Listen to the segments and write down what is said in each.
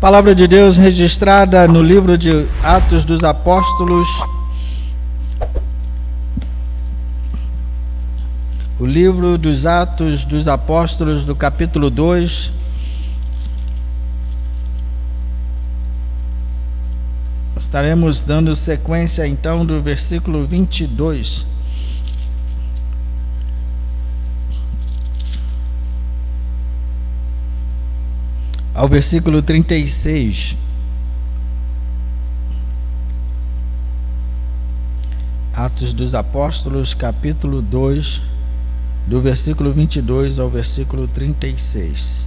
Palavra de Deus registrada no livro de Atos dos Apóstolos, o livro dos Atos dos Apóstolos, do capítulo 2, estaremos dando sequência então do versículo 22. Ao versículo 36. Atos dos Apóstolos, capítulo 2, do versículo 22 ao versículo 36.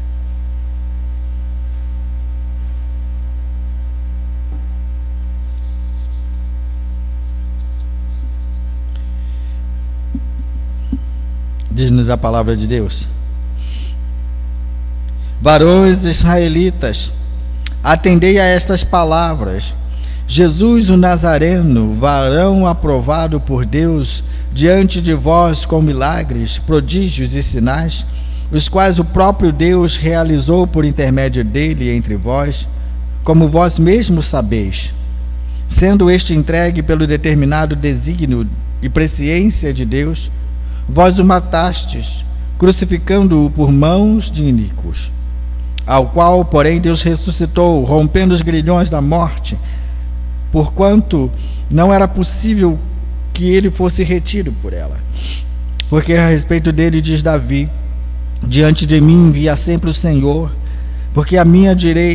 Diz-nos a palavra de Deus: Varões israelitas, atendei a estas palavras. Jesus o Nazareno, varão aprovado por Deus diante de vós com milagres, prodígios e sinais, os quais o próprio Deus realizou por intermédio dele entre vós, como vós mesmos sabeis. Sendo este entregue pelo determinado desígnio e presciência de Deus, vós o matastes, crucificando-o por mãos de iníquos, ao qual, porém, Deus ressuscitou, rompendo os grilhões da morte, porquanto não era possível que ele fosse retido por ela. Porque a respeito dele diz Davi: diante de mim via sempre o Senhor, porque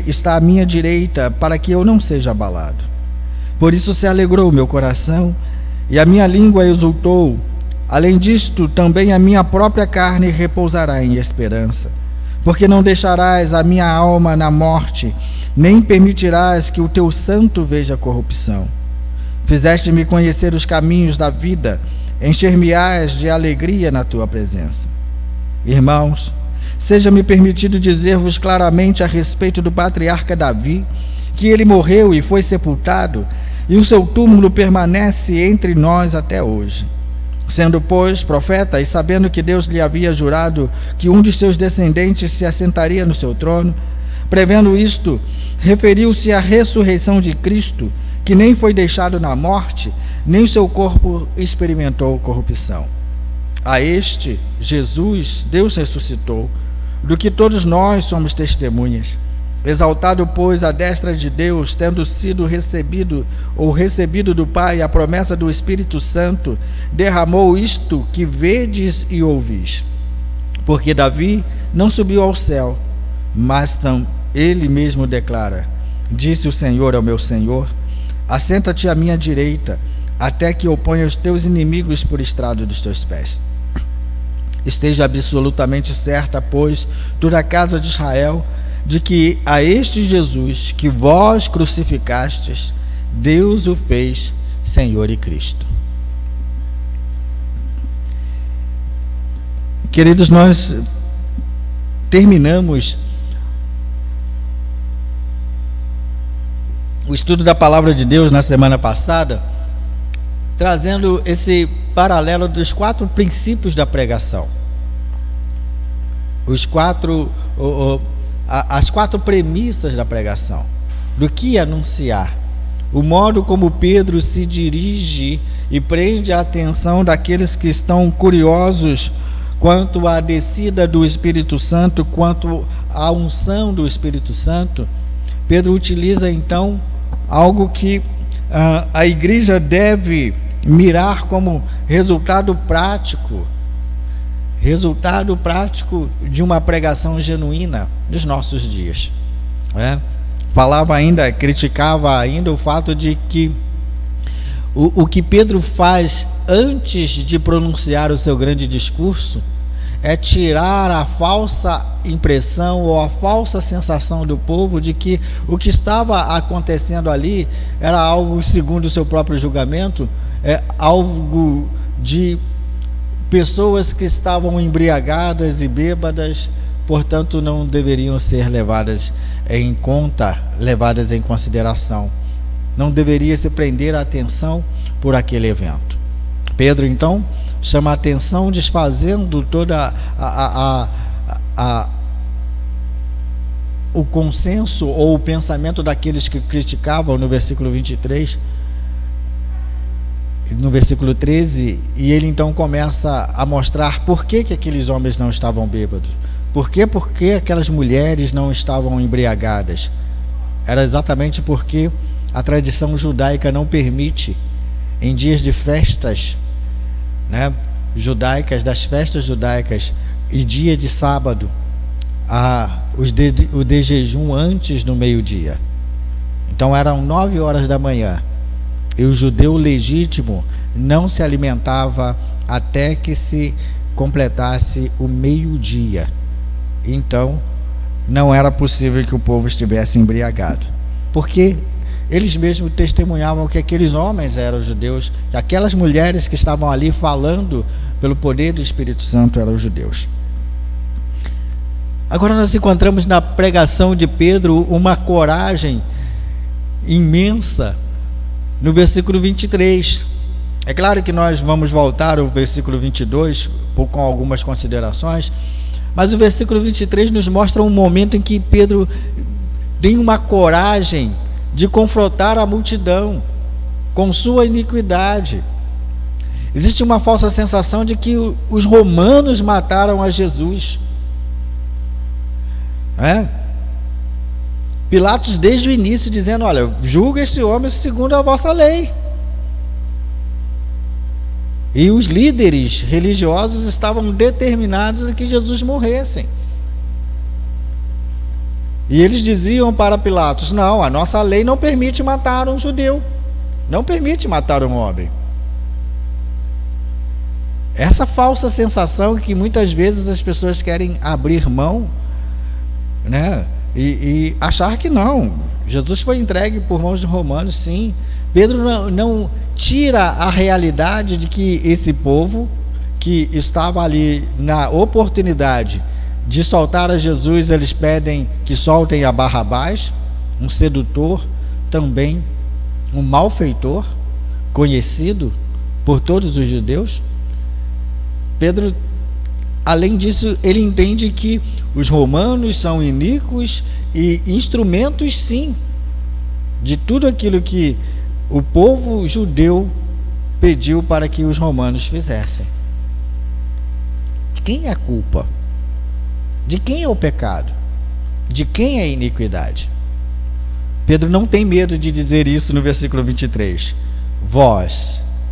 está à minha direita, para que eu não seja abalado. Por isso se alegrou o meu coração, e a minha língua exultou. Além disto, também a minha própria carne repousará em esperança. Porque não deixarás a minha alma na morte, nem permitirás que o teu santo veja corrupção. Fizeste-me conhecer os caminhos da vida, encher-me-ás de alegria na tua presença. Irmãos, seja-me permitido dizer-vos claramente a respeito do patriarca Davi, que ele morreu e foi sepultado, e o seu túmulo permanece entre nós até hoje. Sendo, pois, profeta, e sabendo que Deus lhe havia jurado que um de seus descendentes se assentaria no seu trono, prevendo isto, referiu-se à ressurreição de Cristo, que nem foi deixado na morte, nem seu corpo experimentou corrupção. A este, Jesus, Deus ressuscitou, do que todos nós somos testemunhas. Exaltado, pois, à destra de Deus, tendo sido recebido do Pai a promessa do Espírito Santo, derramou isto que vedes e ouvis. Porque Davi não subiu ao céu, mas ele mesmo declara: disse o Senhor ao meu Senhor: assenta-te à minha direita, até que eu ponha os teus inimigos por estrado dos teus pés. Esteja absolutamente certa, pois, toda a casa de Israel, de que a este Jesus que vós crucificastes, Deus o fez Senhor e Cristo. Queridos, nós terminamos o estudo da Palavra de Deus na semana passada, trazendo esse paralelo dos 4 princípios da pregação. As 4 premissas da pregação, do que anunciar, o modo como Pedro se dirige e prende a atenção daqueles que estão curiosos quanto à descida do Espírito Santo, quanto à unção do Espírito Santo. Pedro utiliza então algo que a igreja deve mirar como resultado prático de uma pregação genuína dos nossos dias. Criticava ainda o fato de que o que Pedro faz antes de pronunciar o seu grande discurso é tirar a falsa impressão ou a falsa sensação do povo de que o que estava acontecendo ali era algo, segundo o seu próprio julgamento, algo de pessoas que estavam embriagadas e bêbadas, portanto não deveriam ser levadas em conta, levadas em consideração. Não deveria se prender a atenção por aquele evento. Pedro, então, chama a atenção o consenso ou o pensamento daqueles que criticavam no versículo 23, no versículo 13, e ele então começa a mostrar por que aqueles homens não estavam bêbados. Por que aquelas mulheres não estavam embriagadas? Era exatamente porque a tradição judaica não permite, em dias de festas, né, judaicas, das festas judaicas, e dia de sábado, o de jejum antes do meio-dia. Então eram 9 horas da manhã, e o judeu legítimo não se alimentava até que se completasse o meio-dia. Então não era possível que o povo estivesse embriagado, porque eles mesmos testemunhavam que aqueles homens eram judeus, que aquelas mulheres que estavam ali falando pelo poder do Espírito Santo eram judeus. Agora nós encontramos na pregação de Pedro uma coragem imensa no versículo 23. É claro que nós vamos voltar ao versículo 22 com algumas considerações, mas o versículo 23 nos mostra um momento em que Pedro tem uma coragem de confrontar a multidão com sua iniquidade. Existe uma falsa sensação de que os romanos mataram a Jesus. Pilatos desde o início dizendo: olha, julga esse homem segundo a vossa lei. E os líderes religiosos estavam determinados a que Jesus morresse. E eles diziam para Pilatos: não, a nossa lei não permite matar um judeu, não permite matar um homem. Essa falsa sensação que muitas vezes as pessoas querem abrir mão, né? E achar que não, Jesus foi entregue por mãos de romanos, sim. Pedro não tira a realidade de que esse povo que estava ali na oportunidade de soltar a Jesus, eles pedem que soltem a Barrabás, um sedutor, também um malfeitor, conhecido por todos os judeus. Pedro, além disso, ele entende que os romanos são iníquos e instrumentos, sim, de tudo aquilo que o povo judeu pediu para que os romanos fizessem. De quem é a culpa? De quem é o pecado? De quem é a iniquidade? Pedro não tem medo de dizer isso no versículo 23.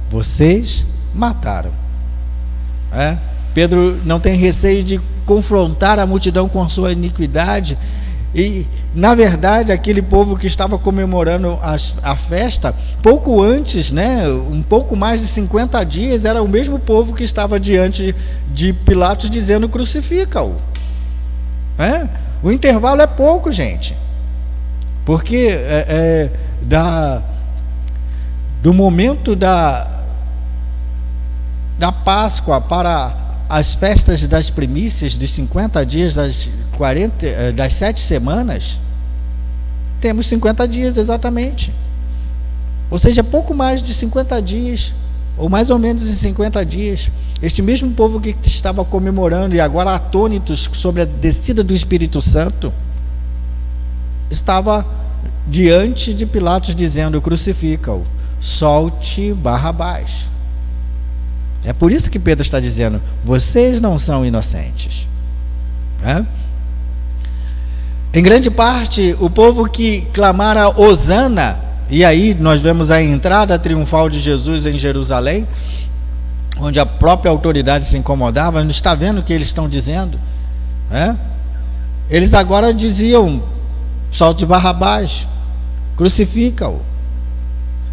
Vocês mataram. Pedro não tem receio de confrontar a multidão com sua iniquidade. E, na verdade, aquele povo que estava comemorando a festa, pouco antes, um pouco mais de 50 dias, era o mesmo povo que estava diante de Pilatos dizendo: crucifica-o. O intervalo é pouco, gente, porque do momento da Páscoa para as festas das primícias de 50 dias das 7 semanas, temos 50 dias exatamente, ou seja, pouco mais de 50 dias, ou mais ou menos em 50 dias, este mesmo povo que estava comemorando e agora atônitos sobre a descida do Espírito Santo, estava diante de Pilatos dizendo: crucifica-o, solte Barrabás. É por isso que Pedro está dizendo: vocês não são inocentes. Em grande parte, o povo que clamara Hosana, e aí nós vemos a entrada triunfal de Jesus em Jerusalém, onde a própria autoridade se incomodava, não está vendo o que eles estão dizendo? Eles agora diziam: solte Barrabás, crucifica-o.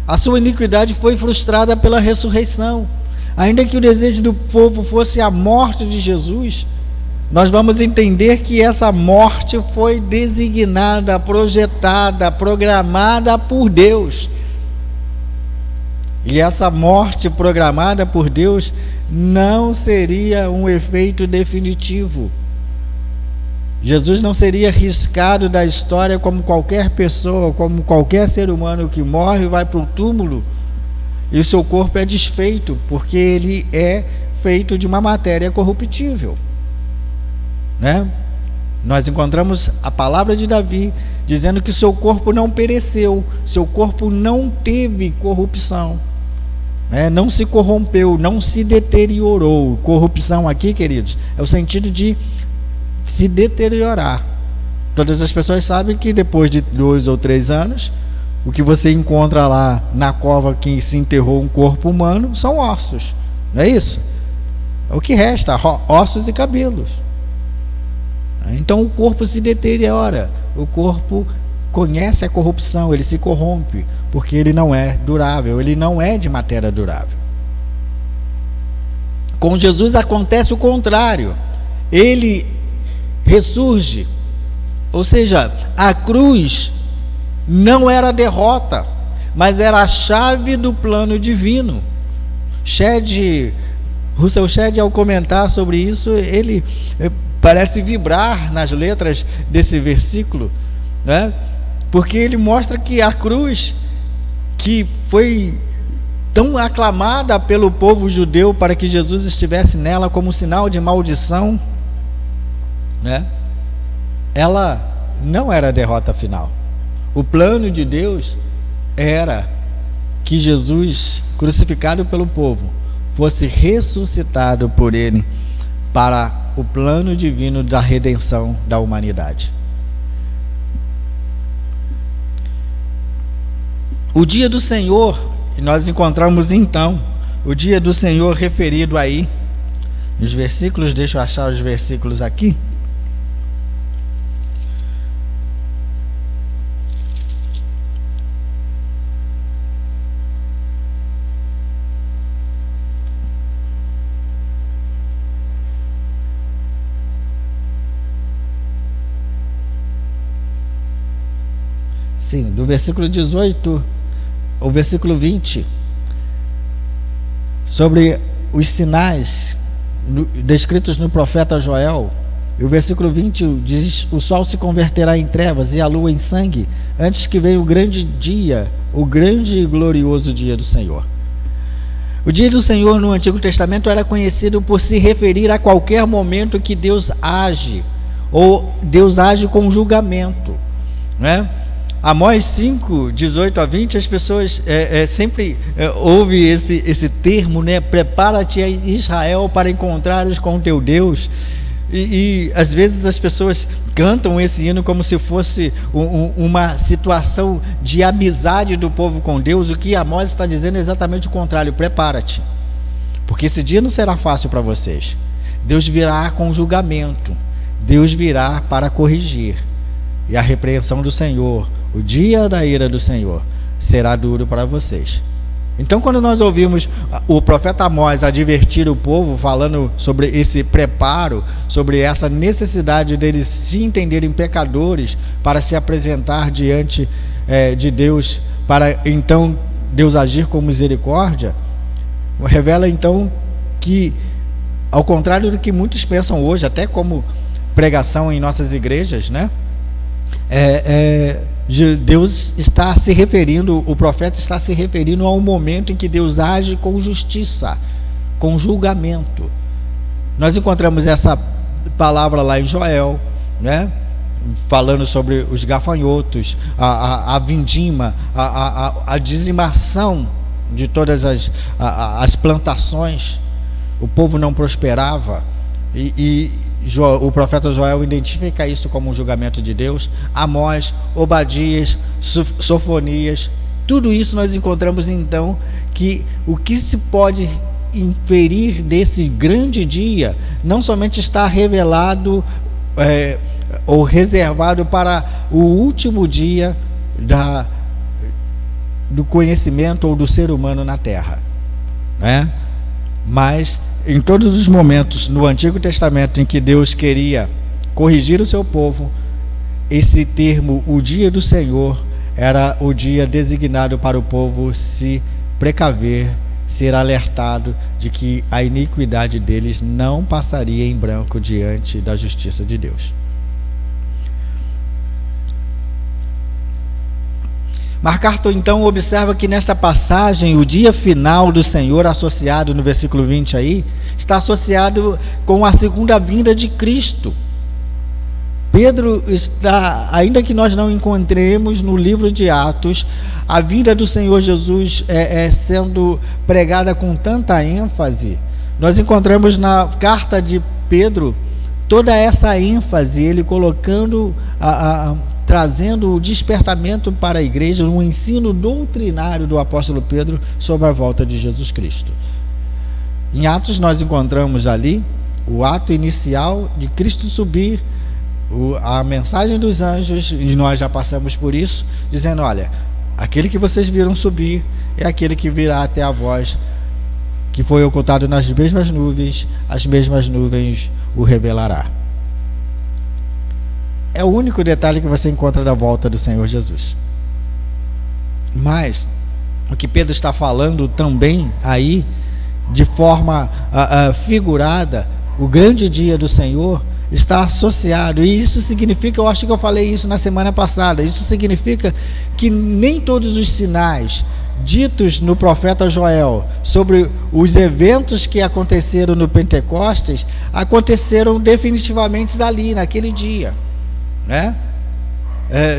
A sua iniquidade foi frustrada pela ressurreição. Ainda que o desejo do povo fosse a morte de Jesus, nós vamos entender que essa morte foi designada, projetada, programada por Deus. E essa morte programada por Deus não seria um efeito definitivo. Jesus não seria riscado da história como qualquer pessoa, como qualquer ser humano que morre e vai para o túmulo e o seu corpo é desfeito, porque ele é feito de uma matéria corruptível, nós encontramos a palavra de Davi dizendo que seu corpo não pereceu, seu corpo não teve corrupção, não se corrompeu, não se deteriorou. Corrupção aqui, queridos, é o sentido de se deteriorar. Todas as pessoas sabem que depois de 2 ou 3 anos, o que você encontra lá na cova que se enterrou um corpo humano são ossos, não é isso? O que resta, ossos e cabelos. Então o corpo se deteriora, o corpo conhece a corrupção, ele se corrompe, porque ele não é durável, ele não é de matéria durável. Com Jesus acontece o contrário, ele ressurge, ou seja, a cruz não era a derrota, mas era a chave do plano divino. Russell Shedd, ao comentar sobre isso, ele parece vibrar nas letras desse versículo, né? Porque ele mostra que a cruz, que foi tão aclamada pelo povo judeu para que Jesus estivesse nela como sinal de maldição, né? Ela não era a derrota final. O plano de Deus era que Jesus, crucificado pelo povo, fosse ressuscitado por ele para o plano divino da redenção da humanidade. O dia do Senhor, nós encontramos então o dia do Senhor referido aí nos versículos, deixa eu achar os versículos aqui. Sim, do versículo 18 ao versículo 20, sobre os sinais descritos no profeta Joel. E o versículo 20 diz: o sol se converterá em trevas e a lua em sangue, antes que venha o grande dia, o grande e glorioso dia do Senhor. O dia do Senhor no Antigo Testamento era conhecido por se referir a qualquer momento que Deus age, ou Deus age com julgamento, né? Amós 5, 18 a 20, as pessoas sempre ouvem esse termo, né? Prepara-te, Israel, para encontrares com o teu Deus. E às vezes as pessoas cantam esse hino como se fosse uma situação de amizade do povo com Deus. O que Amós está dizendo é exatamente o contrário: prepara-te, porque esse dia não será fácil para vocês. Deus virá com julgamento, Deus virá para corrigir, e a repreensão do Senhor, o dia da ira do Senhor, será duro para vocês. Então, quando nós ouvimos o profeta Amós advertir o povo, falando sobre esse preparo, sobre essa necessidade deles se entenderem pecadores para se apresentar diante de Deus, para então Deus agir com misericórdia, revela então que, ao contrário do que muitos pensam hoje, até como pregação em nossas igrejas, né? Deus está se referindo, o profeta está se referindo ao momento em que Deus age com justiça, com julgamento. Nós encontramos essa palavra lá em Joel, né? Falando sobre os gafanhotos, a vindima, a dizimação de todas as plantações. O povo não prosperava, e o profeta Joel identifica isso como um julgamento de Deus. Amós, Obadias, Sofonias, tudo isso nós encontramos então que o que se pode inferir desse grande dia não somente está revelado ou reservado para o último dia do conhecimento ou do ser humano na terra, né? Mas em todos os momentos no Antigo Testamento em que Deus queria corrigir o seu povo, esse termo, o dia do Senhor, era o dia designado para o povo se precaver, ser alertado de que a iniquidade deles não passaria em branco diante da justiça de Deus. MacArthur então observa que nesta passagem o dia final do Senhor, associado no versículo 20 aí, está associado com a segunda vinda de Cristo. Pedro está, ainda que nós não encontremos no livro de Atos a vinda do Senhor Jesus sendo pregada com tanta ênfase, nós encontramos na carta de Pedro toda essa ênfase, ele colocando, trazendo o despertamento para a igreja, um ensino doutrinário do apóstolo Pedro sobre a volta de Jesus Cristo. Em Atos nós encontramos ali o ato inicial de Cristo subir, a mensagem dos anjos, e nós já passamos por isso, dizendo: olha, aquele que vocês viram subir é aquele que virá até a vós, que foi ocultado nas mesmas nuvens, as mesmas nuvens o revelará. É o único detalhe que você encontra da volta do Senhor Jesus. Mas o que Pedro está falando também aí, de forma figurada, o grande dia do Senhor está associado, e isso significa, eu acho que eu falei isso na semana passada, isso significa que nem todos os sinais ditos no profeta Joel sobre os eventos que aconteceram no Pentecostes aconteceram definitivamente ali, naquele dia, né?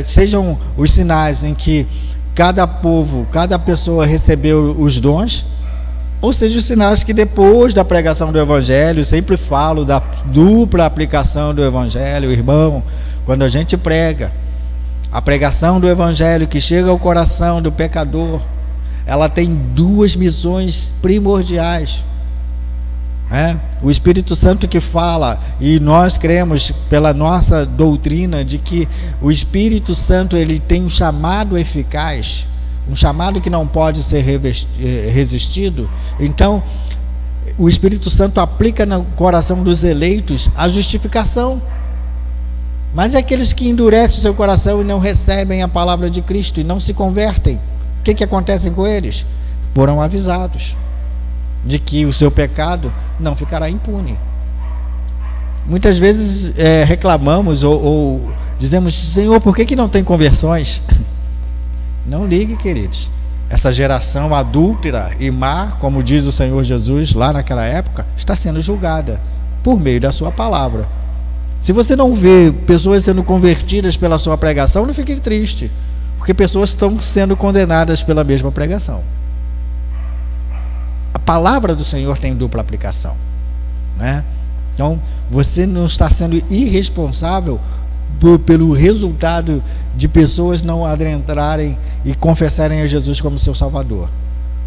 Sejam os sinais em que cada povo, cada pessoa recebeu os dons, ou seja, os sinais que depois da pregação do Evangelho, sempre falo da dupla aplicação do Evangelho, irmão, quando a gente prega, a pregação do Evangelho que chega ao coração do pecador, ela tem duas missões primordiais, né? O Espírito Santo que fala, e nós cremos pela nossa doutrina de que o Espírito Santo ele tem um chamado eficaz, um chamado que não pode ser resistido. Então o Espírito Santo aplica no coração dos eleitos a justificação, mas é aqueles que endurecem o seu coração e não recebem a palavra de Cristo e não se convertem, o que acontece com eles? Foram avisados de que o seu pecado não ficará impune. Muitas vezes reclamamos ou dizemos: Senhor, por que não tem conversões? Não ligue, queridos. Essa geração adúltera e má, como diz o Senhor Jesus lá naquela época, está sendo julgada por meio da sua palavra. Se você não vê pessoas sendo convertidas pela sua pregação, não fique triste, porque pessoas estão sendo condenadas pela mesma pregação. A palavra do Senhor tem dupla aplicação, né? Então, você não está sendo irresponsável pelo resultado de pessoas não adentrarem e confessarem a Jesus como seu Salvador,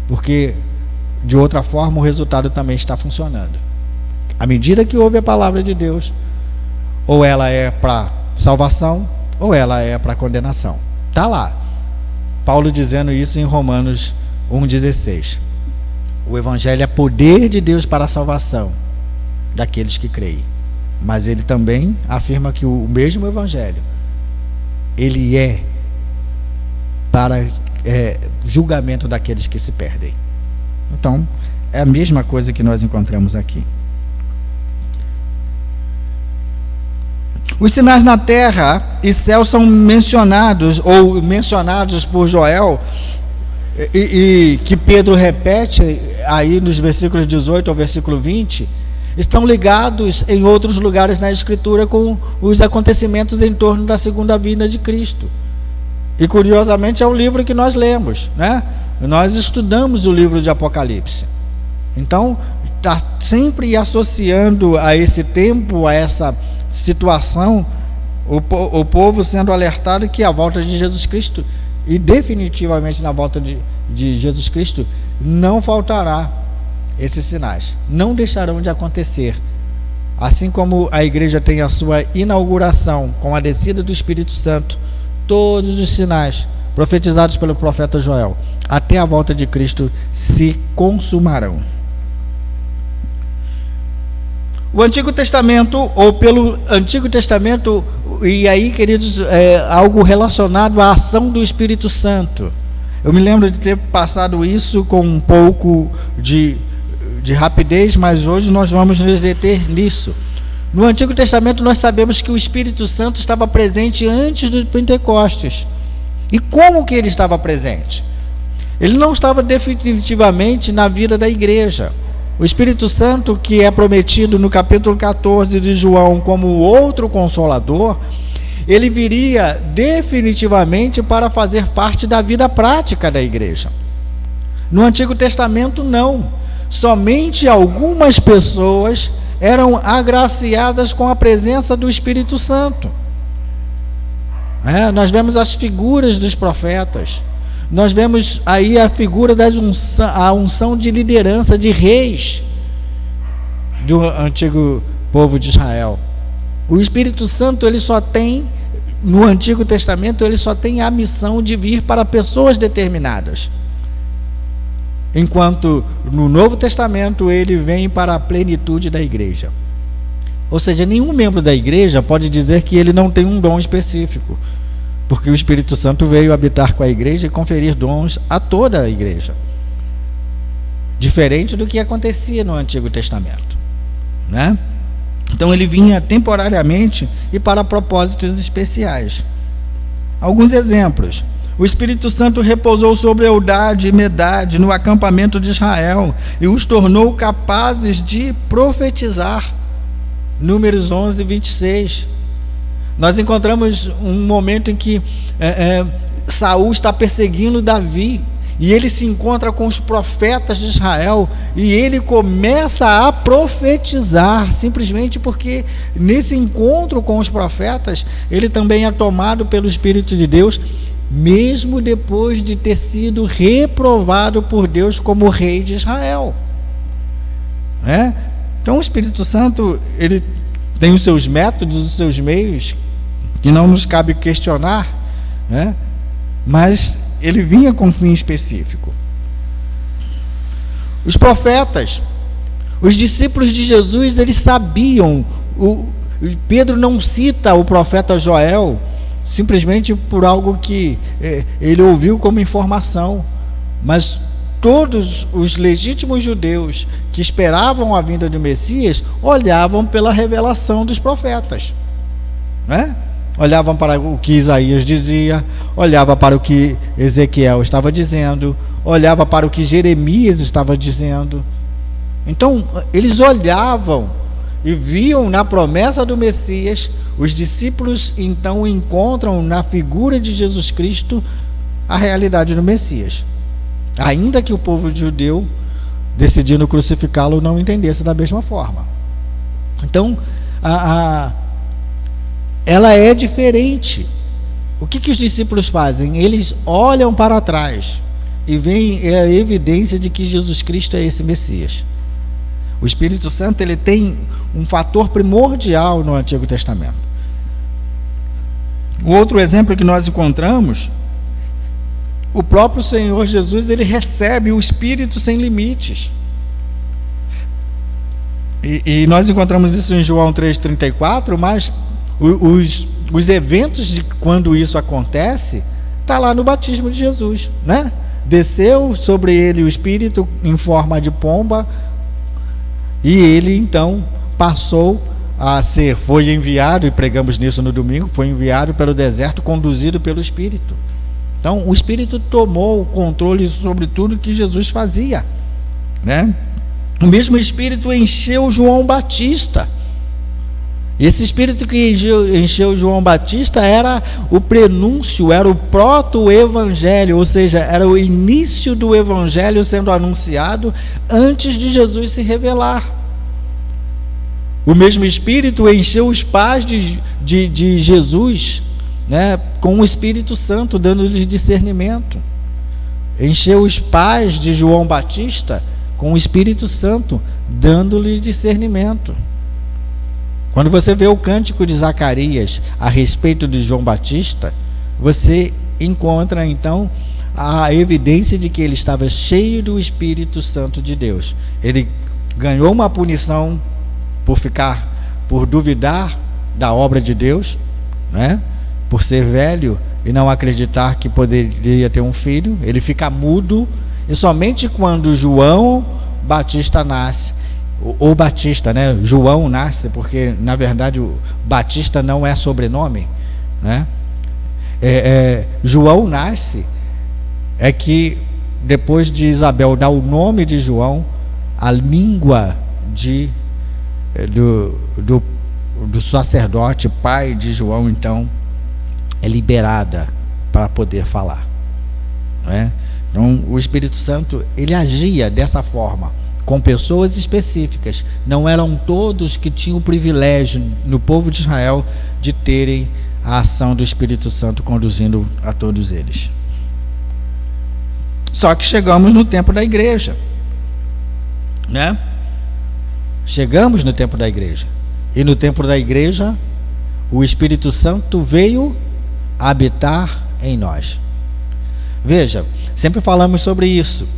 porque de outra forma o resultado também está funcionando. À medida que ouve a palavra de Deus, ou ela é para salvação ou ela é para condenação. Está lá Paulo dizendo isso em Romanos 1,16. O Evangelho é poder de Deus para a salvação daqueles que creem. Mas ele também afirma que o mesmo Evangelho, ele é para julgamento daqueles que se perdem. Então, é a mesma coisa que nós encontramos aqui. Os sinais na terra e céu são mencionados por Joel, e que Pedro repete aí nos versículos 18 ao versículo 20, estão ligados em outros lugares na Escritura com os acontecimentos em torno da segunda vinda de Cristo. E curiosamente é o livro que nós lemos, né? Nós estudamos o livro de Apocalipse. Então, está sempre associando a esse tempo, a essa situação, o povo sendo alertado que a volta de Jesus Cristo, e definitivamente na volta de Jesus Cristo, não faltará esses sinais, não deixarão de acontecer. Assim como a igreja tem a sua inauguração com a descida do Espírito Santo, todos os sinais profetizados pelo profeta Joel até a volta de Cristo se consumarão. O Antigo Testamento, ou pelo Antigo Testamento, e aí, queridos, algo relacionado à ação do Espírito Santo. Eu me lembro de ter passado isso com um pouco de rapidez, mas hoje nós vamos nos deter nisso. No Antigo Testamento nós sabemos que o Espírito Santo estava presente antes do Pentecostes. E como que ele estava presente? Ele não estava definitivamente na vida da igreja, O Espírito Santo, que é prometido no capítulo 14 de João como outro Consolador, ele viria definitivamente para fazer parte da vida prática da igreja. No Antigo Testamento, não. Somente algumas pessoas eram agraciadas com a presença do Espírito Santo. Nós vemos as figuras dos profetas. Nós vemos aí a figura da unção de liderança de reis do antigo povo de Israel. O Espírito Santo, ele só tem, no Antigo Testamento, ele só tem a missão de vir para pessoas determinadas. Enquanto no Novo Testamento ele vem para a plenitude da igreja. Ou seja, nenhum membro da igreja pode dizer que ele não tem um dom específico, porque o Espírito Santo veio habitar com a igreja e conferir dons a toda a igreja, diferente do que acontecia no Antigo Testamento, né? Então ele vinha temporariamente e para propósitos especiais. Alguns exemplos: o Espírito Santo repousou sobre Eldade e Medade no acampamento de Israel e os tornou capazes de profetizar. Números 11, 26. Nós encontramos um momento em que Saul está perseguindo Davi, e ele se encontra com os profetas de Israel, e ele começa a profetizar, simplesmente porque nesse encontro com os profetas, ele também é tomado pelo Espírito de Deus, mesmo depois de ter sido reprovado por Deus como rei de Israel, né? Então o Espírito Santo, ele tem os seus métodos, os seus meios, que não nos cabe questionar, né? Mas ele vinha com um fim específico. Os profetas, os discípulos de Jesus, eles sabiam. Pedro não cita o profeta Joel simplesmente por algo que ele ouviu como informação, mas todos os legítimos judeus que esperavam a vinda do Messias olhavam pela revelação dos profetas, né? Olhavam para o que Isaías dizia, olhava para o que Ezequiel estava dizendo, olhava para o que Jeremias estava dizendo. Então eles olhavam e viam na promessa do Messias. Os discípulos então encontram na figura de Jesus Cristo a realidade do Messias, ainda que o povo judeu, decidindo crucificá-lo, não entendesse da mesma forma. Então ela é diferente. O que os discípulos fazem? Eles olham para trás e veem a evidência de que Jesus Cristo é esse Messias. O Espírito Santo, ele tem um fator primordial no Antigo Testamento. O outro exemplo que nós encontramos, o próprio Senhor Jesus, ele recebe o Espírito sem limites. E nós encontramos isso em João 3,34, mas os eventos de quando isso acontece, está lá no batismo de Jesus, né? Desceu sobre ele o Espírito em forma de pomba, e ele então passou a ser, foi enviado, e pregamos nisso no domingo, foi enviado pelo deserto, conduzido pelo Espírito. Então o Espírito tomou o controle sobre tudo que Jesus fazia, né? O mesmo Espírito encheu João Batista. Esse Espírito que encheu João Batista era o prenúncio, era o proto-evangelho, ou seja, era o início do evangelho sendo anunciado antes de Jesus se revelar. O mesmo Espírito encheu os pais de Jesus, né, com o Espírito Santo, dando-lhes discernimento. Encheu os pais de João Batista com o Espírito Santo, dando-lhes discernimento. Quando você vê o cântico de Zacarias a respeito de João Batista, você encontra então a evidência de que ele estava cheio do Espírito Santo de Deus. Ele ganhou uma punição por duvidar da obra de Deus, né? Por ser velho e não acreditar que poderia ter um filho. Ele fica mudo, e somente quando João Batista nasce, ou Batista, né? João nasce, porque na verdade o Batista não é sobrenome, né? João nasce, é que depois de Isabel dar o nome de João, a língua do sacerdote, pai de João, então, é liberada para poder falar, não é? Então, o Espírito Santo, ele agia dessa forma, com pessoas específicas. Não eram todos que tinham o privilégio, no povo de Israel, de terem a ação do Espírito Santo conduzindo a todos eles. Só que chegamos no tempo da igreja, né? Chegamos no tempo da igreja. E no tempo da igreja, o Espírito Santo veio habitar em nós. Veja, sempre falamos sobre isso.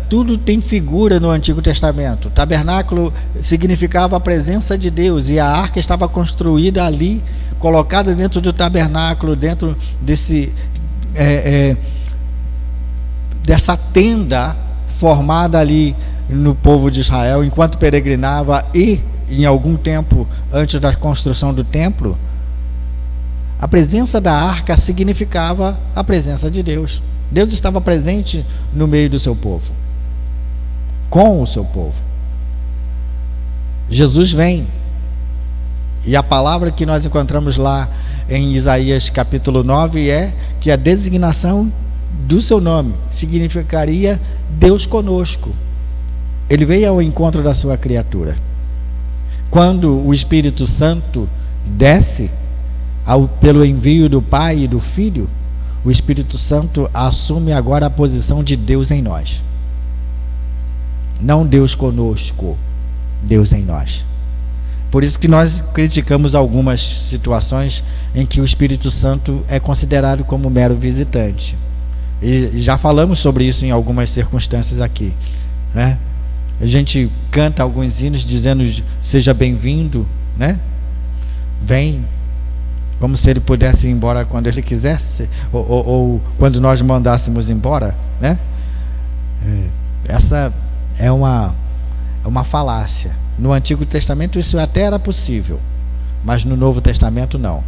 Tudo tem figura no Antigo Testamento. O tabernáculo significava a presença de Deus, e a arca estava construída ali, colocada dentro do tabernáculo, dentro dessa tenda formada ali no povo de Israel, enquanto peregrinava, e em algum tempo antes da construção do templo, a presença da arca significava a presença de Deus. Deus estava presente no meio do seu povo, com o seu povo. Jesus vem, e a palavra que nós encontramos lá em Isaías capítulo 9 é que a designação do seu nome significaria Deus conosco. Ele veio ao encontro da sua criatura. Quando o Espírito Santo desce pelo envio do Pai e do Filho, o Espírito Santo assume agora a posição de Deus em nós. Não Deus conosco, Deus em nós. Por isso que nós criticamos algumas situações em que o Espírito Santo é considerado como mero visitante. E já falamos sobre isso em algumas circunstâncias aqui, né? A gente canta alguns hinos dizendo seja bem-vindo, né? Vem, como se ele pudesse ir embora quando ele quisesse, ou quando nós mandássemos embora, né? Essa é uma falácia. No Antigo Testamento isso até era possível, mas no Novo Testamento não.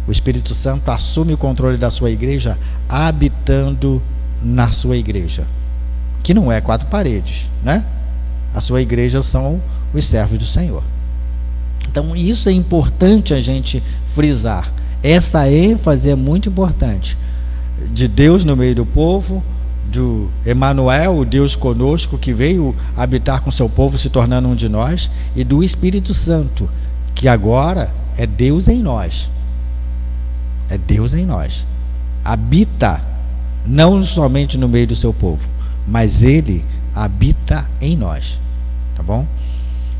O Espírito Santo assume o controle da sua igreja, habitando na sua igreja, que não é quatro paredes, né? A sua igreja são os servos do Senhor. Então isso é importante a gente frisar. Essa ênfase é muito importante. De Deus no meio do povo, do Emanuel, o Deus conosco, que veio habitar com seu povo, se tornando um de nós, e do Espírito Santo, que agora é Deus em nós. É Deus em nós. Habita não somente no meio do seu povo, mas ele habita em nós. Tá bom?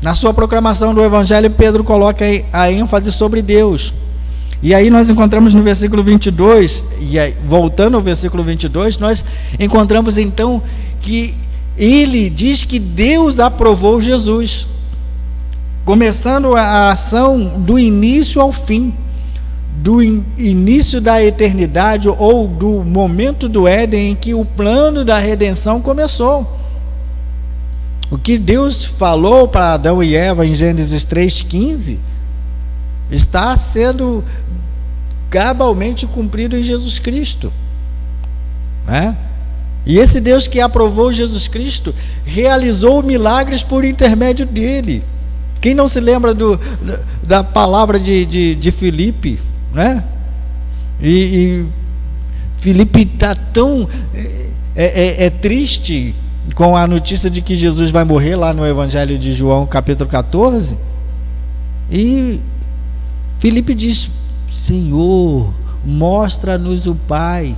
Na sua proclamação do Evangelho, Pedro coloca a ênfase sobre Deus. E aí nós encontramos no versículo 22, e aí, voltando ao versículo 22, nós encontramos então que ele diz que Deus aprovou Jesus, começando a ação do início ao fim, do início da eternidade, ou do momento do Éden em que o plano da redenção começou. O que Deus falou para Adão e Eva em Gênesis 3,15 está sendo cabalmente cumprido em Jesus Cristo, né? E esse Deus que aprovou Jesus Cristo realizou milagres por intermédio dele. Quem não se lembra da palavra de Filipe, né? E Filipe está tão triste com a notícia de que Jesus vai morrer, lá no Evangelho de João capítulo 14, e Filipe diz: Senhor, mostra-nos o Pai,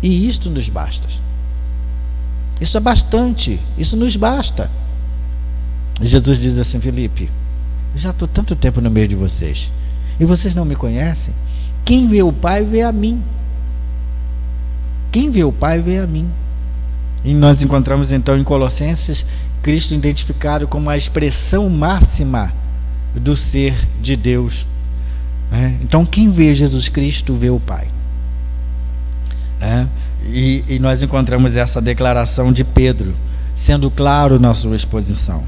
e isto nos basta. Isso é bastante, isso nos basta. E Jesus diz assim: Filipe, eu já estou tanto tempo no meio de vocês, e vocês não me conhecem. Quem vê o Pai vê a mim. Quem vê o Pai vê a mim. E nós encontramos então em Colossenses Cristo identificado como a expressão máxima do ser de Deus. Então quem vê Jesus Cristo vê o Pai. E nós encontramos essa declaração de Pedro, sendo claro na sua exposição.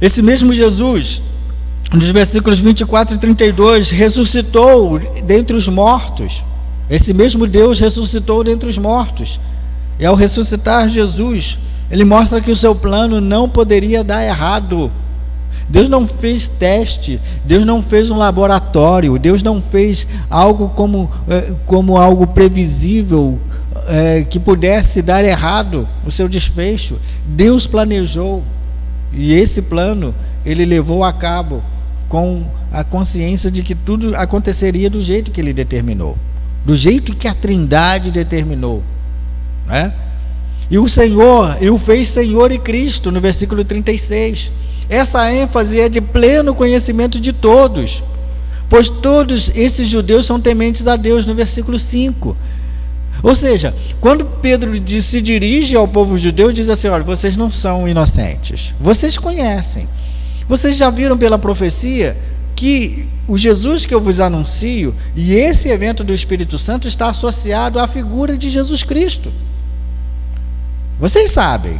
Esse mesmo Jesus, nos versículos 24 e 32, ressuscitou dentre os mortos. Esse mesmo Deus ressuscitou dentre os mortos, E ao ressuscitar Jesus, ele mostra que o seu plano não poderia dar errado. Deus não fez teste, Deus não fez um laboratório, Deus não fez algo como algo previsível, que pudesse dar errado o seu desfecho. Deus planejou, e esse plano ele levou a cabo com a consciência de que tudo aconteceria do jeito que ele determinou, do jeito que a Trindade determinou, né? E o Senhor, e o fez Senhor e Cristo, no versículo 36. Essa ênfase é de pleno conhecimento de todos, pois todos esses judeus são tementes a Deus, no versículo 5. Ou seja, quando Pedro se dirige ao povo judeu, diz assim: olha, vocês não são inocentes, vocês conhecem, vocês já viram pela profecia que o Jesus que eu vos anuncio, e esse evento do Espírito Santo está associado à figura de Jesus Cristo. Vocês sabem,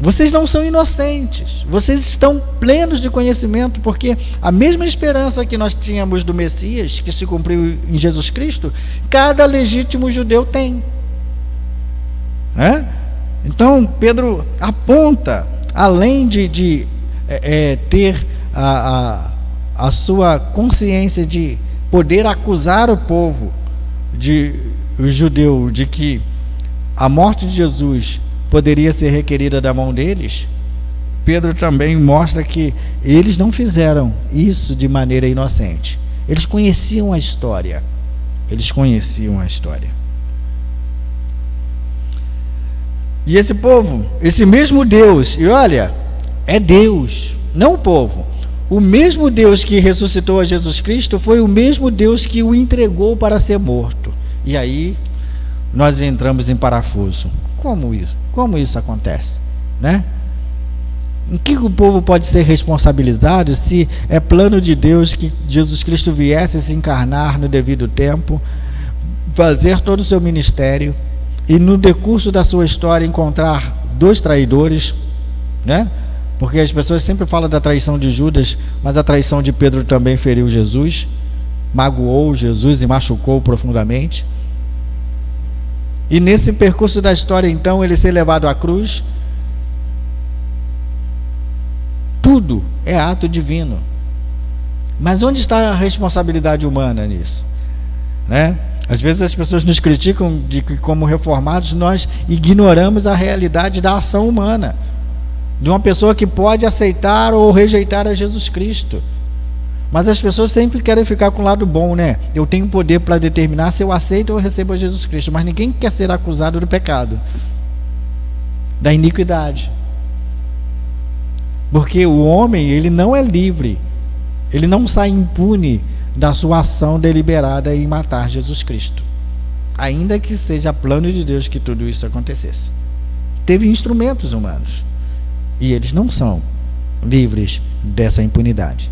vocês não são inocentes, vocês estão plenos de conhecimento, porque a mesma esperança que nós tínhamos do Messias, que se cumpriu em Jesus Cristo, cada legítimo judeu tem, né? Então Pedro aponta, além de ter a sua consciência de poder acusar o povo o judeu de que a morte de Jesus poderia ser requerida da mão deles, Pedro também mostra que eles não fizeram isso de maneira inocente. Eles conheciam a história. E esse povo, esse mesmo Deus, e olha, é Deus, não o povo. O mesmo Deus que ressuscitou a Jesus Cristo foi o mesmo Deus que o entregou para ser morto. E aí nós entramos em parafuso. Como isso acontece, né? Em que o povo pode ser responsabilizado se é plano de Deus que Jesus Cristo viesse se encarnar no devido tempo, fazer todo o seu ministério e no decurso da sua história encontrar 2 traidores, né? Porque as pessoas sempre falam da traição de Judas, mas a traição de Pedro também feriu Jesus, magoou Jesus e machucou profundamente. E nesse percurso da história, então, ele ser levado à cruz, tudo é ato divino. Mas onde está a responsabilidade humana nisso, né? Às vezes as pessoas nos criticam de que, como reformados, nós ignoramos a realidade da ação humana, de uma pessoa que pode aceitar ou rejeitar a Jesus Cristo. Mas as pessoas sempre querem ficar com o lado bom, né? Eu tenho poder para determinar se eu aceito ou recebo a Jesus Cristo, mas ninguém quer ser acusado do pecado, da iniquidade. Porque o homem, ele não é livre, ele não sai impune da sua ação deliberada em matar Jesus Cristo, ainda que seja plano de Deus que tudo isso acontecesse. Teve instrumentos humanos, e eles não são livres dessa impunidade.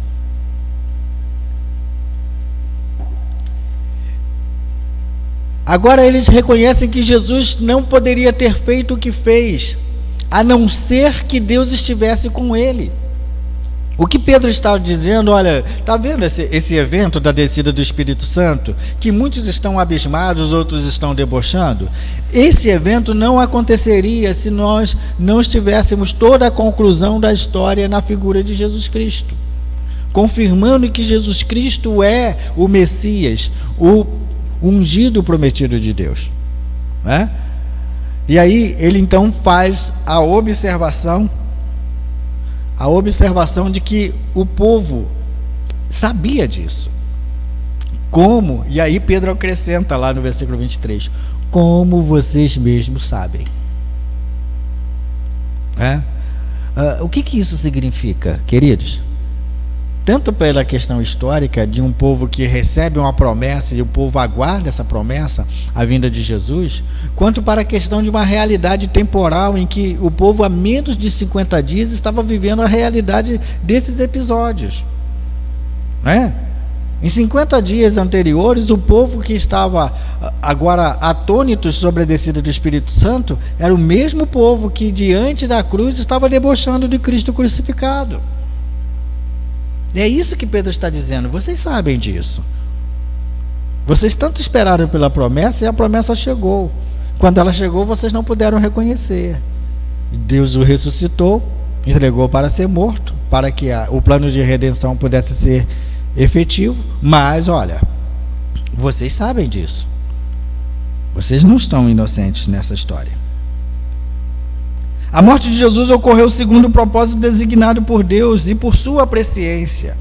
Agora eles reconhecem que Jesus não poderia ter feito o que fez, a não ser que Deus estivesse com ele. O que Pedro está dizendo, olha, está vendo esse evento da descida do Espírito Santo, que muitos estão abismados, outros estão debochando? Esse evento não aconteceria se nós não estivéssemos toda a conclusão da história na figura de Jesus Cristo, confirmando que Jesus Cristo é o Messias, o ungido prometido de Deus, né? E aí ele então faz a observação de que o povo sabia disso. Como? E aí Pedro acrescenta lá no versículo 23, como vocês mesmos sabem, né? O que isso significa, queridos? Tanto pela questão histórica de um povo que recebe uma promessa e o povo aguarda essa promessa, a vinda de Jesus, quanto para a questão de uma realidade temporal em que o povo há menos de 50 dias estava vivendo a realidade desses episódios, né? Em 50 dias anteriores, o povo que estava agora atônito sobre a descida do Espírito Santo era o mesmo povo que diante da cruz estava debochando de Cristo crucificado. É isso que Pedro está dizendo, vocês sabem disso. Vocês tanto esperaram pela promessa e a promessa chegou. Quando ela chegou, vocês não puderam reconhecer. Deus o ressuscitou, entregou para ser morto, para que o plano de redenção pudesse ser efetivo. Mas, olha, vocês sabem disso. Vocês não estão inocentes nessa história. A morte de Jesus ocorreu segundo o propósito designado por Deus e por sua presciência.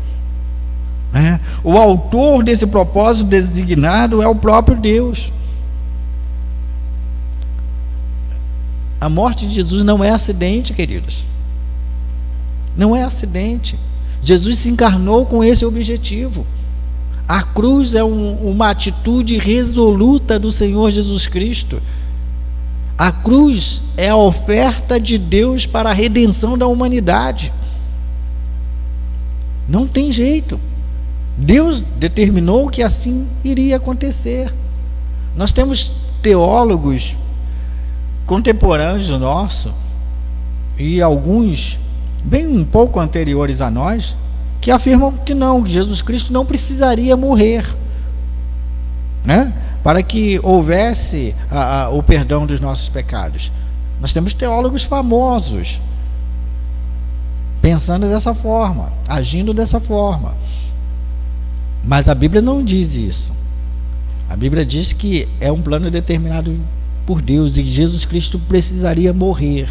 O autor desse propósito designado é o próprio Deus. A morte de Jesus não é acidente, queridos. Não é acidente. Jesus se encarnou com esse objetivo. A cruz é uma atitude resoluta do Senhor Jesus Cristo. A cruz é a oferta de Deus para a redenção da humanidade. Não tem jeito. Deus determinou que assim iria acontecer. Nós temos teólogos contemporâneos nossos, e alguns bem um pouco anteriores a nós, que afirmam que não, que Jesus Cristo não precisaria morrer, para que houvesse o perdão dos nossos pecados. Nós temos teólogos famosos pensando dessa forma, agindo dessa forma. Mas a Bíblia não diz isso. A Bíblia diz que é um plano determinado por Deus e que Jesus Cristo precisaria morrer,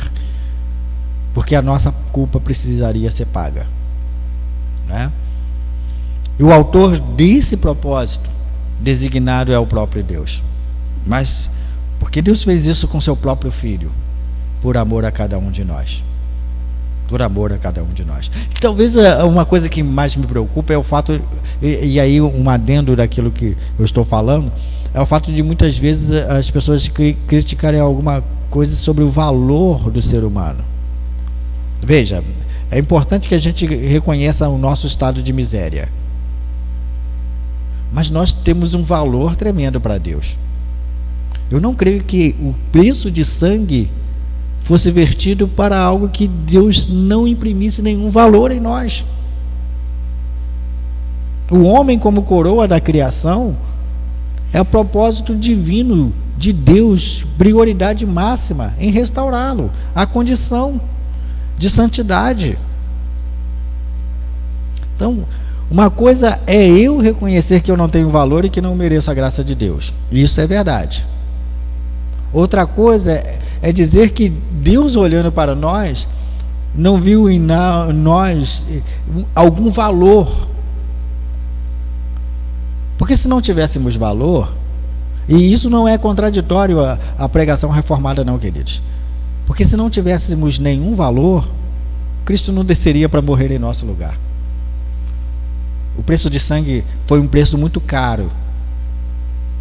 porque a nossa culpa precisaria ser paga. E o autor desse propósito designado é o próprio Deus. Mas porque Deus fez isso com seu próprio Filho, por amor a cada um de nós. Por amor a cada um de nós. E talvez uma coisa que mais me preocupa é o fato, e aí um adendo daquilo que eu estou falando, é o fato de muitas vezes as pessoas criticarem alguma coisa sobre o valor do ser humano. Veja, é importante que a gente reconheça o nosso estado de miséria. Mas nós temos um valor tremendo para Deus. Eu não creio que o preço de sangue fosse vertido para algo que Deus não imprimisse nenhum valor em nós. O homem, como coroa da criação, é o propósito divino de Deus, prioridade máxima em restaurá-lo, a condição de santidade. Então, uma coisa é eu reconhecer que eu não tenho valor e que não mereço a graça de Deus. Isso é verdade. Outra coisa é dizer que Deus, olhando para nós, não viu em nós algum valor. Porque se não tivéssemos valor, e isso não é contraditório à pregação reformada não, queridos. Porque se não tivéssemos nenhum valor, Cristo não desceria para morrer em nosso lugar. O preço de sangue foi um preço muito caro,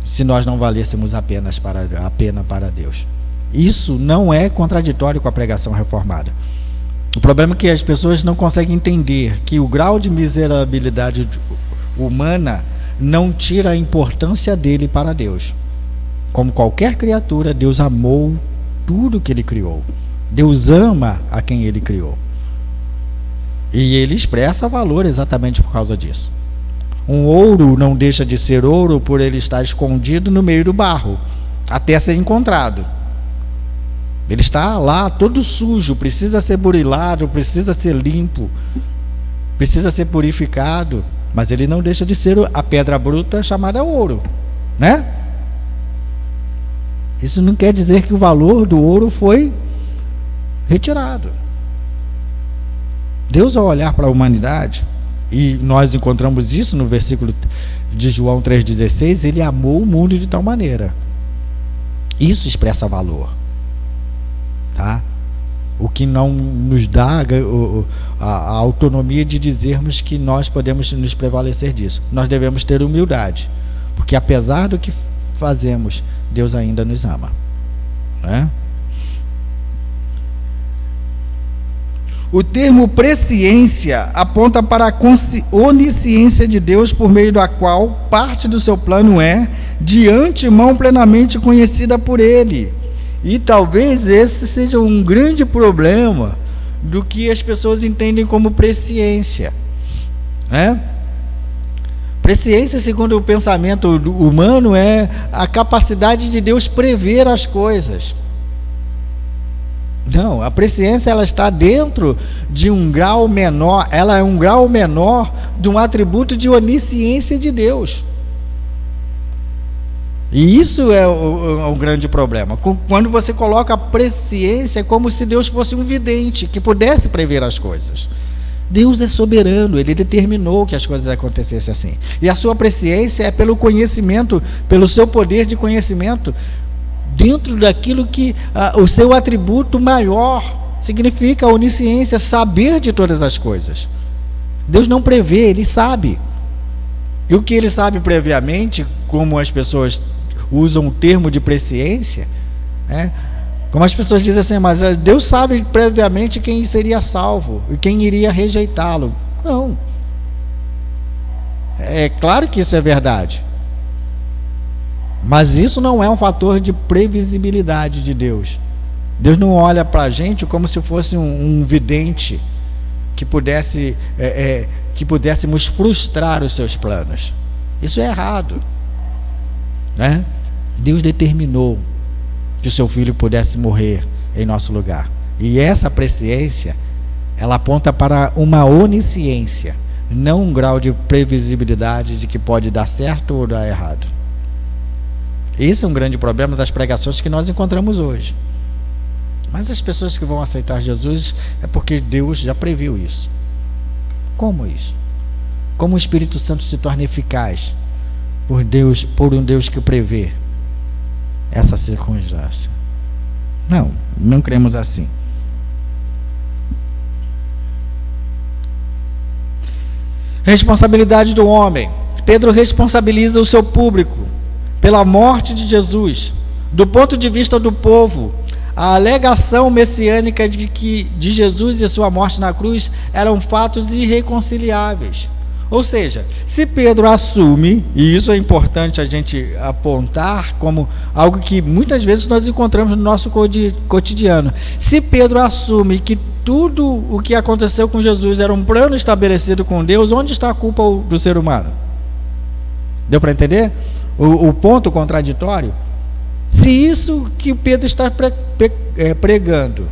se nós não valêssemos a pena para Deus. Isso não é contraditório com a pregação reformada. O problema é que as pessoas não conseguem entender que o grau de miserabilidade humana não tira a importância dele para Deus. Como qualquer criatura, Deus amou tudo que ele criou. Deus ama a quem ele criou. E ele expressa valor exatamente por causa disso. Um ouro não deixa de ser ouro por ele estar escondido no meio do barro, até ser encontrado. Ele está lá todo sujo, precisa ser burilado, precisa ser limpo, precisa ser purificado, mas ele não deixa de ser a pedra bruta chamada ouro, né? Isso não quer dizer que o valor do ouro foi retirado. Deus, ao olhar para a humanidade, e nós encontramos isso no versículo de João 3,16, ele amou o mundo de tal maneira. Isso expressa valor, tá? O que não nos dá a autonomia de dizermos que nós podemos nos prevalecer disso. Nós devemos ter humildade, porque apesar do que fazemos, Deus ainda nos ama, né? O termo presciência aponta para a onisciência de Deus, por meio da qual parte do seu plano é, de antemão, plenamente conhecida por Ele. E talvez esse seja um grande problema do que as pessoas entendem como presciência, né? Presciência, segundo o pensamento humano, é a capacidade de Deus prever as coisas. Não, a presciência ela está dentro de um grau menor, ela é um grau menor de um atributo de onisciência de Deus. E isso é um grande problema. Quando você coloca a presciência, é como se Deus fosse um vidente que pudesse prever as coisas. Deus é soberano, Ele determinou que as coisas acontecessem assim. E a sua presciência é pelo conhecimento, pelo seu poder de conhecimento, dentro daquilo que o seu atributo maior significa, a onisciência, saber de todas as coisas. Deus não prevê, Ele sabe. E o que Ele sabe previamente, como as pessoas usam o termo de presciência, como as pessoas dizem assim, mas Deus sabe previamente quem seria salvo e quem iria rejeitá-lo. Não. É claro que isso é verdade. Mas isso não é um fator de previsibilidade de Deus. Deus não olha para a gente como se fosse um vidente que pudéssemos frustrar os seus planos. Isso é errado, né? Deus determinou que o seu filho pudesse morrer em nosso lugar. E essa presciência, ela aponta para uma onisciência, não um grau de previsibilidade de que pode dar certo ou dar errado. Esse é um grande problema das pregações que nós encontramos hoje. Mas as pessoas que vão aceitar Jesus é porque Deus já previu isso. Como isso? Como o Espírito Santo se torna eficaz por um Deus que prevê essa circunstância? Não cremos assim. Responsabilidade do homem. Pedro responsabiliza o seu público pela morte de Jesus. Do ponto de vista do povo, a alegação messiânica de Jesus e sua morte na cruz eram fatos irreconciliáveis. Ou seja, se Pedro assume, e isso é importante a gente apontar como algo que muitas vezes nós encontramos no nosso cotidiano, se Pedro assume que tudo o que aconteceu com Jesus era um plano estabelecido com Deus, onde está a culpa do ser humano? Deu para entender o ponto contraditório? Se isso que Pedro está pregando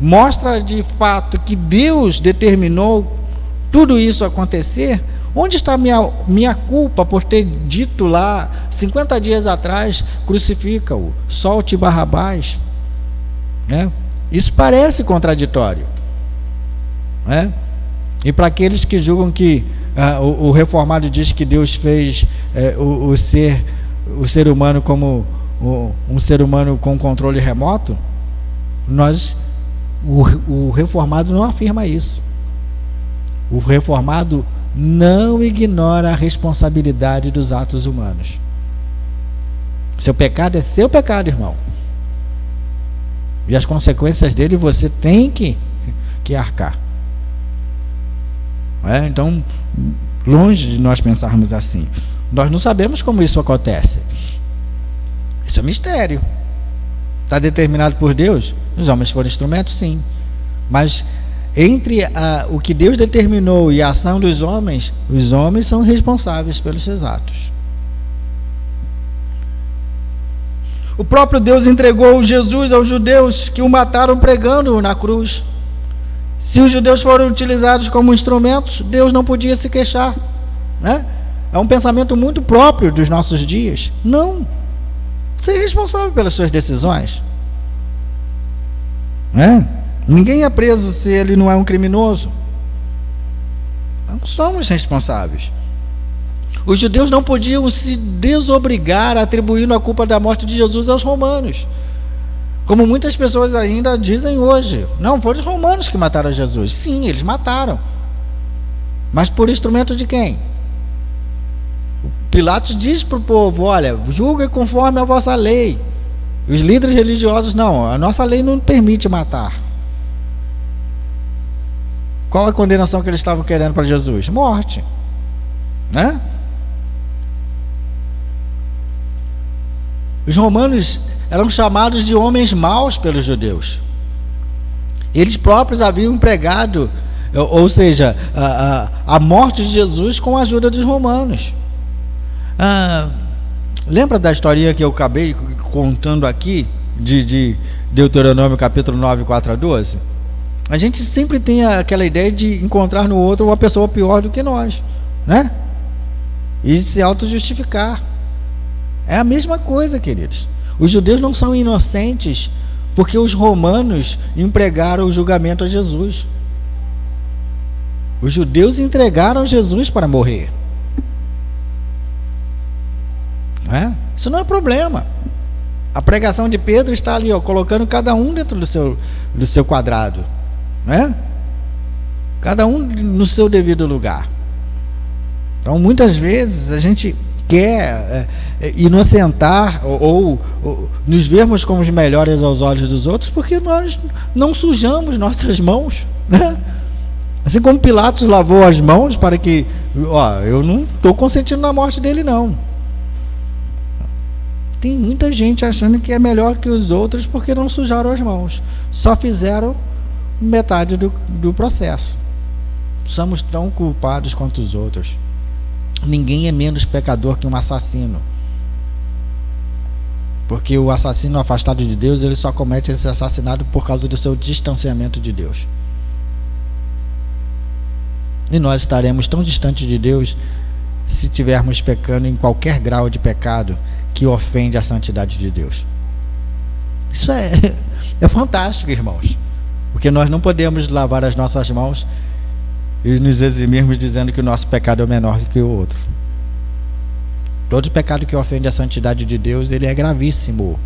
mostra de fato que Deus determinou tudo isso acontecer, onde está minha culpa por ter dito lá 50 dias atrás, crucifica-o, solte Barrabás, né? Isso parece contraditório, né? E para aqueles que julgam que o reformado diz que Deus fez o ser humano como um ser humano com controle remoto, o reformado não afirma isso. O reformado não ignora a responsabilidade dos atos humanos. Seu pecado é seu pecado, irmão. E as consequências dele você tem que arcar. Então, longe de nós pensarmos assim. Nós não sabemos como isso acontece. Isso é mistério. Está determinado por Deus? Os homens foram instrumentos, sim. Mas entre o que Deus determinou e a ação dos homens, os homens são responsáveis pelos seus atos. O próprio Deus entregou Jesus aos judeus que o mataram pregando-o na cruz. Se os judeus foram utilizados como instrumentos, Deus não podia se queixar, né? É um pensamento muito próprio dos nossos dias. Não. Você é responsável pelas suas decisões, né? Ninguém é preso se ele não é um criminoso. Não somos responsáveis. Os judeus não podiam se desobrigar atribuindo a culpa da morte de Jesus aos romanos, como muitas pessoas ainda dizem hoje. Não, foram os romanos que mataram Jesus. Sim, eles mataram. Mas por instrumento de quem? Pilatos diz para o povo: olha, julguem conforme a vossa lei. Os líderes religiosos: não, a nossa lei não permite matar. Qual a condenação que eles estavam querendo para Jesus? Morte, né? Os romanos eram chamados de homens maus pelos judeus. Eles próprios haviam pregado, ou seja, a morte de Jesus com a ajuda dos romanos. Lembra da historinha que eu acabei contando aqui, de Deuteronômio capítulo 9, 4 a 12? A gente sempre tem aquela ideia de encontrar no outro uma pessoa pior do que nós, né? E se auto-justificar. É a mesma coisa, queridos. Os judeus não são inocentes porque os romanos empregaram o julgamento a Jesus. Os judeus entregaram Jesus para morrer. Isso não é problema. A pregação de Pedro está ali, colocando cada um dentro do seu quadrado, cada um no seu devido lugar. Então, muitas vezes a gente quer inocentar ou nos vermos como os melhores aos olhos dos outros, porque nós não sujamos nossas mãos, Assim como Pilatos lavou as mãos para que, eu não estou consentindo na morte dele, não. Tem muita gente achando que é melhor que os outros porque não sujaram as mãos, só fizeram metade do processo. Somos tão culpados quanto os outros. Ninguém é menos pecador que um assassino, porque o assassino afastado de Deus, ele só comete esse assassinato por causa do seu distanciamento de Deus. E nós estaremos tão distantes de Deus se estivermos pecando em qualquer grau de pecado que ofende a santidade de Deus. Isso é fantástico, irmãos, porque nós não podemos lavar as nossas mãos e nos eximirmos dizendo que o nosso pecado é menor que o outro. Todo pecado que ofende a santidade de Deus, ele é gravíssimo.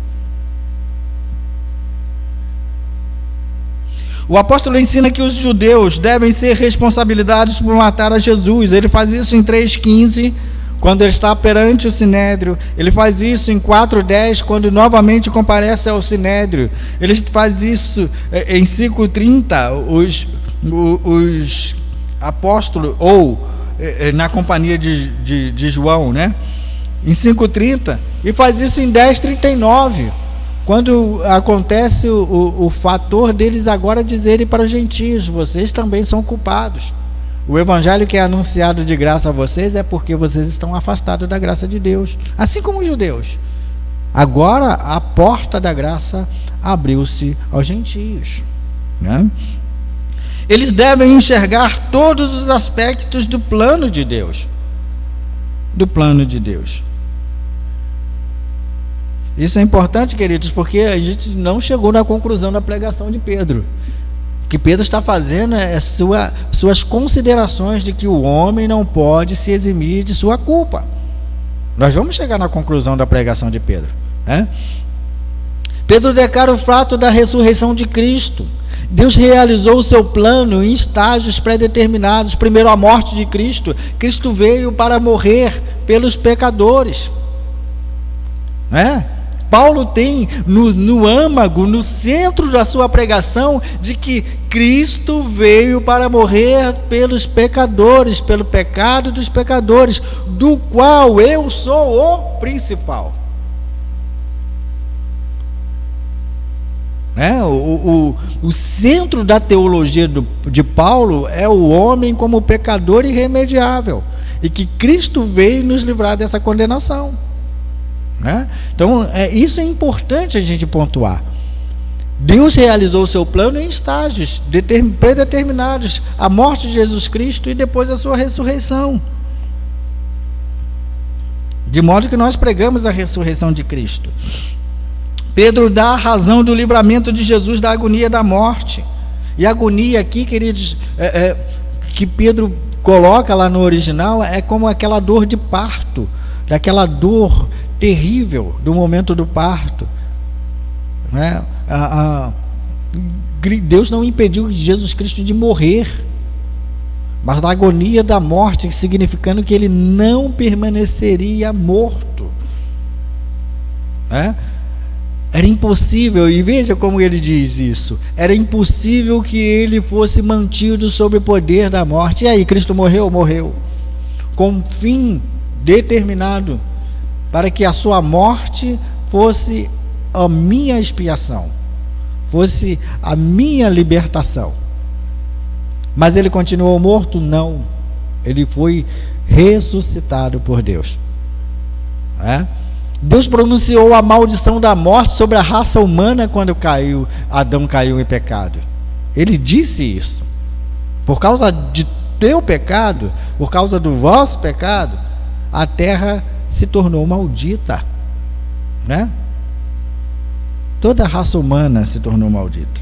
O apóstolo ensina que os judeus devem ser responsabilizados por matar a Jesus. Ele faz isso em 3,15, quando ele está perante o Sinédrio. Ele faz isso em 4,10, quando novamente comparece ao Sinédrio. Ele faz isso em 5,30, os apóstolos, ou na companhia de João, em 5,30, e faz isso em 10,39, quando acontece o fator deles agora dizerem para os gentios: vocês também são culpados. O evangelho que é anunciado de graça a vocês é porque vocês estão afastados da graça de Deus, assim como os judeus. Agora a porta da graça abriu-se aos gentios, Eles devem enxergar todos os aspectos do plano de Deus. Isso é importante, queridos, porque a gente não chegou na conclusão da pregação de Pedro. O que Pedro está fazendo é suas considerações de que o homem não pode se eximir de sua culpa. Nós vamos chegar na conclusão da pregação de Pedro, Pedro declara o fato da ressurreição de Cristo. Deus realizou o seu plano em estágios pré-determinados. Primeiro, a morte de Cristo. Cristo veio para morrer pelos pecadores, Paulo tem no âmago, no centro da sua pregação, de que Cristo veio para morrer pelos pecadores, pelo pecado dos pecadores, do qual eu sou o principal. O centro da teologia de Paulo é o homem como pecador irremediável, e que Cristo veio nos livrar dessa condenação. Então, isso é importante a gente pontuar. Deus realizou o seu plano em estágios predeterminados: a morte de Jesus Cristo e depois a sua ressurreição. De modo que nós pregamos a ressurreição de Cristo. Pedro dá a razão do livramento de Jesus da agonia da morte. E a agonia aqui, queridos, que Pedro coloca lá no original, é como aquela dor de parto, daquela dor terrível do momento do parto, Deus não impediu Jesus Cristo de morrer, mas da agonia da morte, significando que ele não permaneceria morto, Era impossível, e veja como ele diz isso: era impossível que ele fosse mantido sob o poder da morte. E aí, Cristo morreu? Morreu, com um fim determinado, para que a sua morte fosse a minha expiação, fosse a minha libertação. Mas ele continuou morto? Não, ele foi ressuscitado por Deus. né? Deus pronunciou a maldição da morte sobre a raça humana quando Adão caiu em pecado. Ele disse isso. Por causa de teu pecado, por causa do vosso pecado, a terra se tornou maldita, né? Toda a raça humana se tornou maldita.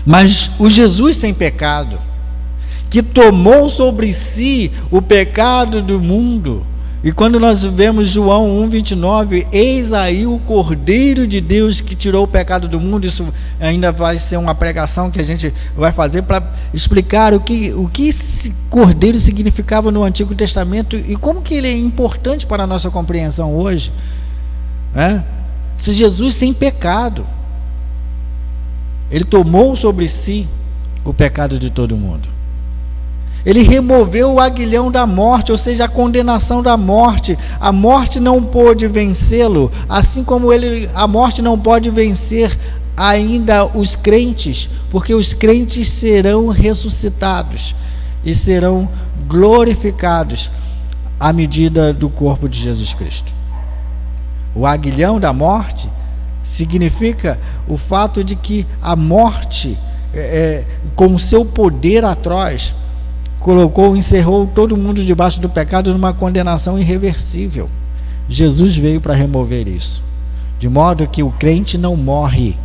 Mas o Jesus sem pecado, que tomou sobre si o pecado do mundo, e quando nós vemos João 1,29, eis aí o Cordeiro de Deus que tirou o pecado do mundo. Isso ainda vai ser uma pregação que a gente vai fazer para explicar o que esse Cordeiro significava no Antigo Testamento e como que ele é importante para a nossa compreensão hoje, né? Se Jesus sem pecado, ele tomou sobre si o pecado de todo mundo. Ele removeu o aguilhão da morte, ou seja, a condenação da morte. A morte não pôde vencê-lo, assim como a morte não pode vencer ainda os crentes, porque os crentes serão ressuscitados e serão glorificados à medida do corpo de Jesus Cristo. O aguilhão da morte significa o fato de que a morte, com o seu poder atroz, encerrou todo mundo debaixo do pecado numa condenação irreversível. Jesus veio para remover isso, de modo que o crente não morre.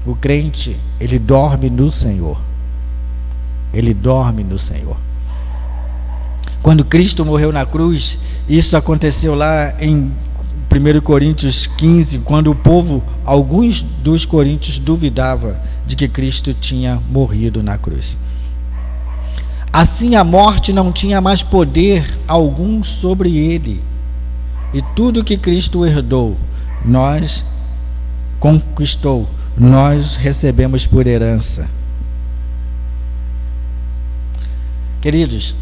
O crente, ele dorme no Senhor. Ele dorme no Senhor. Quando Cristo morreu na cruz, isso aconteceu lá em 1 Coríntios 15, quando alguns dos coríntios duvidavam de que Cristo tinha morrido na cruz. Assim a morte não tinha mais poder algum sobre ele, e tudo que Cristo herdou, conquistou, nós recebemos por herança. Queridos,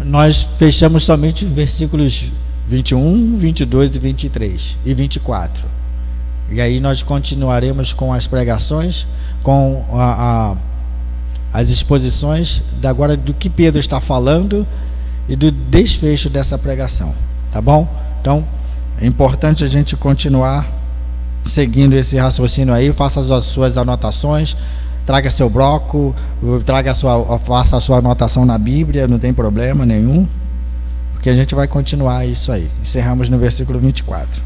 nós fechamos somente versículos 21, 22 e 23 e 24. E aí nós continuaremos com as pregações, com as exposições agora do que Pedro está falando e do desfecho dessa pregação, tá bom? Então, é importante a gente continuar seguindo esse raciocínio aí. Faça as suas anotações, traga seu bloco, faça a sua anotação na Bíblia, não tem problema nenhum, porque a gente vai continuar isso aí. Encerramos no versículo 24.